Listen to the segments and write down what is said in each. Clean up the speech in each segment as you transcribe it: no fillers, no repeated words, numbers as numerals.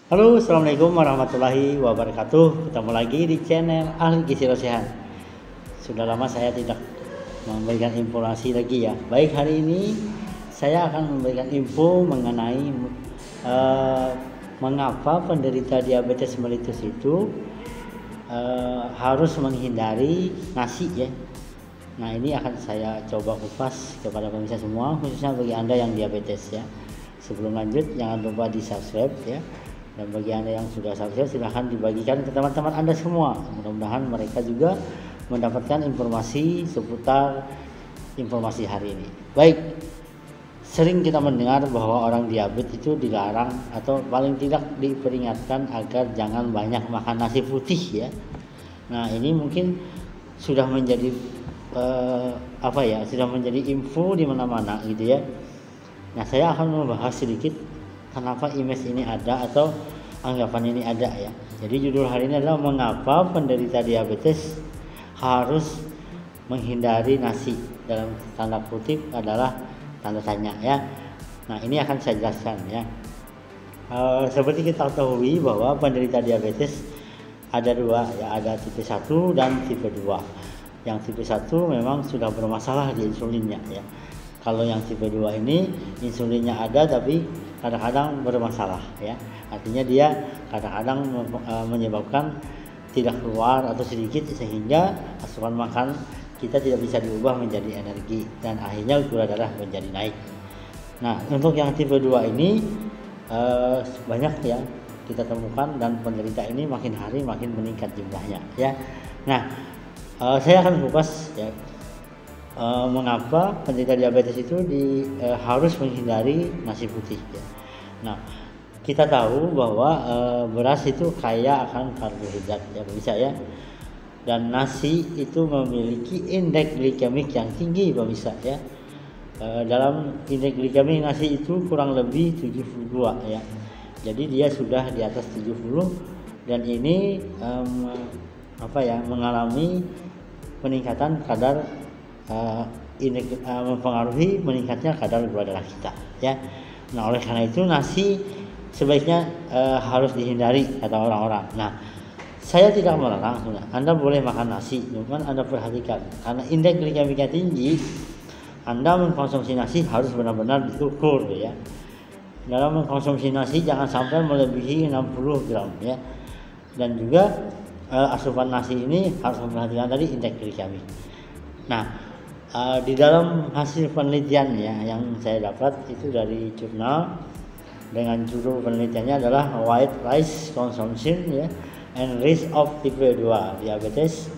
Halo, assalamualaikum warahmatullahi wabarakatuh. Ketemu lagi di channel Ahli Gizi Rosehan. Sudah lama saya tidak memberikan informasi lagi ya. Baik, hari ini saya akan memberikan info mengenai mengapa penderita diabetes mellitus itu harus menghindari nasi ya. Nah, ini akan saya coba kupas kepada pemirsa semua, khususnya bagi Anda yang diabetes ya. Sebelum lanjut, jangan lupa di subscribe ya. Dan bagi Anda yang sudah subscribe, silahkan dibagikan ke teman-teman Anda semua. Mudah-mudahan mereka juga mendapatkan informasi seputar informasi hari ini. Baik, sering kita mendengar bahwa orang diabetes itu dilarang atau paling tidak diperingatkan agar jangan banyak makan nasi putih ya. Nah, ini mungkin sudah menjadi sudah menjadi info di mana-mana gitu ya. Nah, saya akan membahas sedikit kenapa image ini ada atau anggapan ini ada ya. Jadi judul hari ini adalah mengapa penderita diabetes harus menghindari nasi, dalam tanda kutip adalah tanda tanya ya. Nah, ini akan saya jelaskan ya. Seperti kita ketahui bahwa penderita diabetes ada dua ya, ada tipe 1 dan tipe 2. Yang tipe 1 memang sudah bermasalah di insulinnya ya. Kalau yang tipe 2 ini insulinnya ada tapi kadang-kadang bermasalah ya. Artinya dia kadang-kadang menyebabkan tidak keluar atau sedikit sehingga asupan makan kita tidak bisa diubah menjadi energi dan akhirnya gula darah menjadi naik. Nah, untuk yang tipe 2 ini banyak ya kita temukan dan penderita ini makin hari makin meningkat jumlahnya ya. Nah, saya akan kupas ya mengapa penderita diabetes itu harus menghindari nasi putih ya. Nah, kita tahu bahwa beras itu kaya akan karbohidrat ya bisa ya, dan nasi itu memiliki indeks glikemik yang tinggi bisa ya. Dalam indeks glikemik nasi itu kurang lebih 72 ya, jadi dia sudah di atas 70 dan ini mengalami peningkatan kadar mempengaruhi meningkatnya kadar gula darah kita ya. Nah, oleh karena itu nasi sebaiknya harus dihindari kata orang-orang. Nah, saya tidak melarang, Anda boleh makan nasi, cuman Anda perhatikan karena indeks glikemiknya tinggi, Anda mengkonsumsi nasi harus benar-benar diukur ya. Dalam mengkonsumsi nasi jangan sampai melebihi 60 gram ya. Dan juga asupan nasi ini harus memperhatikan tadi indeks glikemik. Nah, di dalam hasil penelitian ya yang saya dapat itu dari jurnal dengan judul penelitiannya adalah White Rice Consumption ya and Risk of Type 2 Diabetes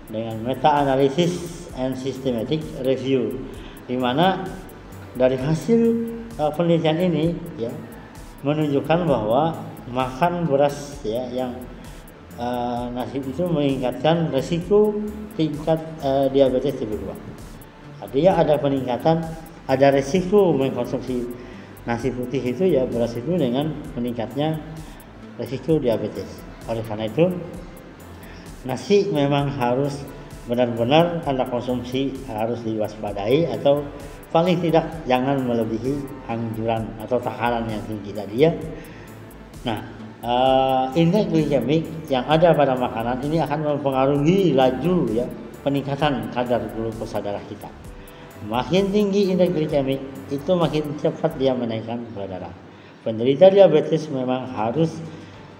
dengan Meta Analysis and Systematic Review, di mana dari hasil penelitian ini ya menunjukkan bahwa makan beras ya yang nasi itu meningkatkan resiko tingkat diabetes tipe 2. Artinya ada peningkatan, ada resiko mengkonsumsi nasi putih itu ya, beras itu dengan meningkatnya resiko diabetes. Oleh karena itu nasi memang harus benar-benar Anda konsumsi harus diwaspadai atau paling tidak jangan melebihi anjuran atau takaran yang tinggi tadi ya. Nah, indeks glikemik yang ada pada makanan ini akan mempengaruhi laju ya peningkatan kadar glukosa darah kita. Makin tinggi indeks glikemik itu makin cepat dia menaikkan gula darah. Penderita diabetes memang harus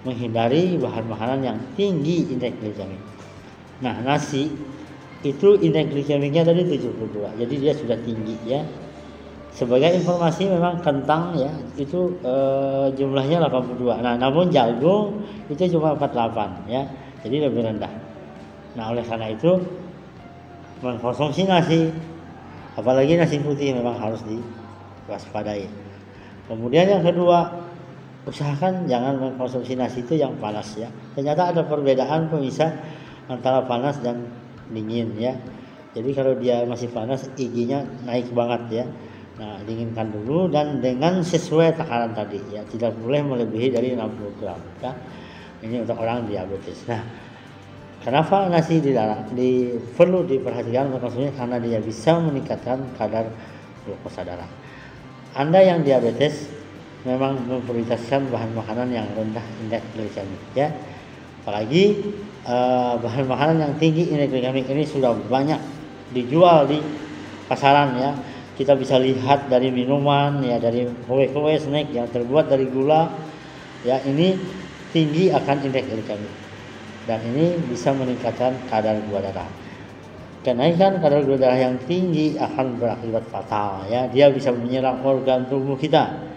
menghindari bahan makanan yang tinggi indeks glikemik. Nah, nasi itu indeks glikemiknya tadi 72, jadi dia sudah tinggi ya. Sebagai informasi memang kentang ya itu jumlahnya 82. Nah, namun jagung itu cuma 48 ya. Jadi lebih rendah. Nah, oleh karena itu mengkonsumsi nasi apalagi nasi putih memang harus diwaspadai. Kemudian yang kedua, usahakan jangan mengkonsumsi nasi itu yang panas ya. Ternyata ada perbedaan pemirsa antara panas dan dingin ya. Jadi kalau dia masih panas giginya naik banget ya. Nah, dinginkan dulu dan dengan sesuai takaran tadi ya, tidak boleh melebihi dari 60 gram ya. Ini untuk orang diabetes. Nah, kenapa nasi perlu diperhatikan konsumsinya? Karena dia bisa meningkatkan kadar glukosa darah. Anda yang diabetes memang memprioritaskan bahan makanan yang rendah indeks glikemik ya. Apalagi bahan makanan yang tinggi indeks glikemik ini sudah banyak dijual di pasaran ya. Kita bisa lihat dari minuman ya, dari kue-kue snack yang terbuat dari gula ya, ini tinggi akan indeks glikemik dan ini bisa meningkatkan kadar gula darah. Kenaikan kadar gula darah yang tinggi akan berakibat fatal ya. Dia bisa menyerang organ tubuh kita.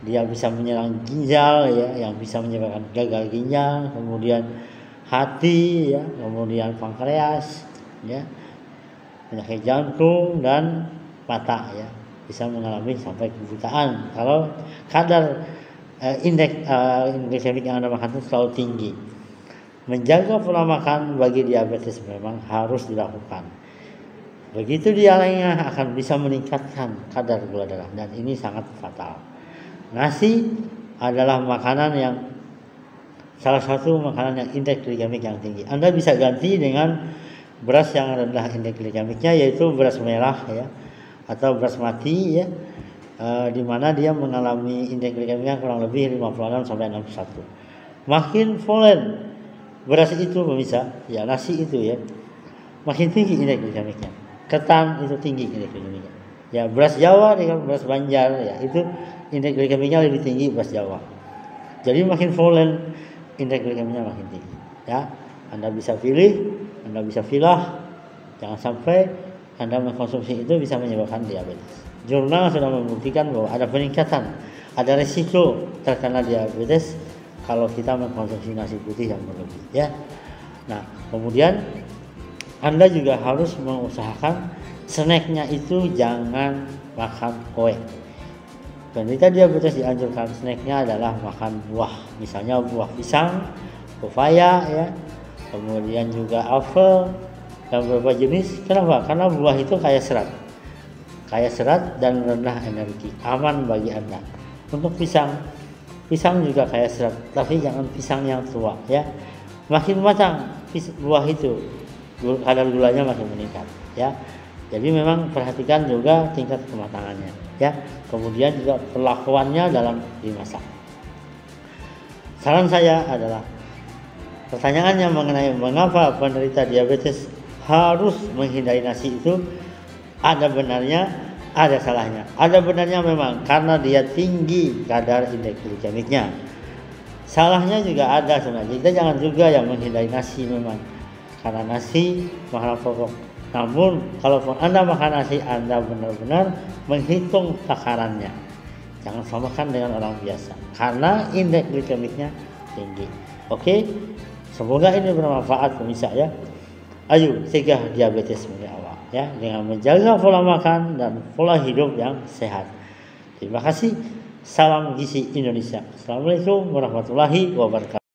Dia bisa menyerang ginjal ya, yang bisa menyebabkan gagal ginjal, kemudian hati ya, kemudian pankreas ya, penyakit jantung dan mata ya, bisa mengalami sampai kebutaan kalau kadar indeks glikemik yang Anda makan itu selalu tinggi. Menjaga pola makan bagi diabetes memang harus dilakukan. Begitu dia lainnya akan bisa meningkatkan kadar gula darah dan ini sangat fatal. Nasi adalah makanan yang salah satu makanan yang indeks glikemik yang tinggi. Anda bisa ganti dengan beras yang rendah indeks glikemiknya, yaitu beras merah ya, atau beras mati ya, di mana dia mengalami indeks glikemiknya kurang lebih 56 sampai 61. Makin volen beras itu pemirsa, ya nasi itu ya, makin tinggi indeks glikemiknya. Ketan itu tinggi indeks glikemiknya. Ya beras Jawa dengan beras Banjar ya, itu indeks glikemiknya lebih tinggi beras Jawa. Jadi makin volen indeks glikemiknya makin tinggi. Ya, Anda bisa pilih, Anda bisa pilah, jangan sampai Anda mengkonsumsi itu bisa menyebabkan diabetes. Jurnal sudah membuktikan bahwa ada peningkatan, ada risiko terkena diabetes kalau kita mengkonsumsi nasi putih yang berlebih ya. Nah, kemudian Anda juga harus mengusahakan snacknya itu jangan makan kue. Penderita diabetes dianjurkan snacknya adalah makan buah, misalnya buah pisang, pepaya ya, kemudian juga apel dan beberapa jenis. Kenapa? Karena buah itu kaya serat dan rendah energi, aman bagi Anda. Untuk pisang juga kaya serat, tapi jangan pisang yang tua ya. Makin matang buah itu, kadar gulanya makin meningkat ya. Jadi memang perhatikan juga tingkat kematangannya ya. Kemudian juga perlakuannya dalam dimasak. Saran saya adalah, pertanyaannya mengenai mengapa penderita diabetes harus menghindari nasi itu ada benarnya, ada salahnya. Ada benarnya memang karena dia tinggi kadar indeks glikemiknya. Salahnya juga ada sebenarnya. Kita jangan juga yang menghindari nasi memang, karena nasi makanan pokok. Namun kalaupun Anda makan nasi, Anda benar-benar menghitung takarannya. Jangan samakan dengan orang biasa karena indeks glikemiknya tinggi. Oke, semoga ini bermanfaat pemirsa ya. Ayo cegah diabetes dari awal ya, dengan menjaga pola makan dan pola hidup yang sehat. Terima kasih. Salam gizi Indonesia. Assalamualaikum warahmatullahi wabarakatuh.